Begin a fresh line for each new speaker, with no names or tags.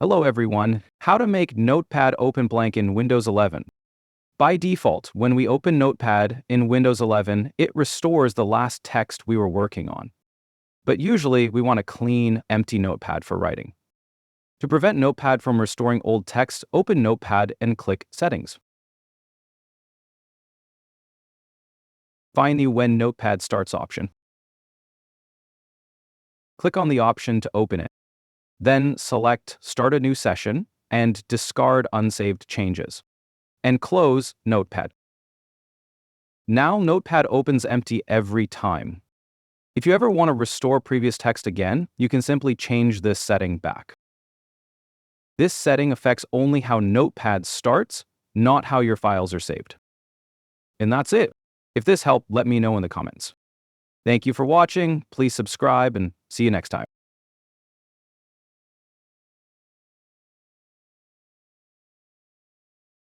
Hello everyone. How to make Notepad open blank in Windows 11. By default, when we open Notepad in Windows 11, it restores the last text we were working on. But usually, we want a clean, empty Notepad for writing. To prevent Notepad from restoring old text, open Notepad and click Settings. Find the When Notepad Starts option. Click on the option to open it. Then select Start a new session and discard unsaved changes. And close Notepad. Now Notepad opens empty every time. If you ever want to restore previous text again, you can simply change this setting back. This setting affects only how Notepad starts, not how your files are saved. And that's it. If this helped, let me know in the comments. Thank you for watching. Please subscribe and see you next time.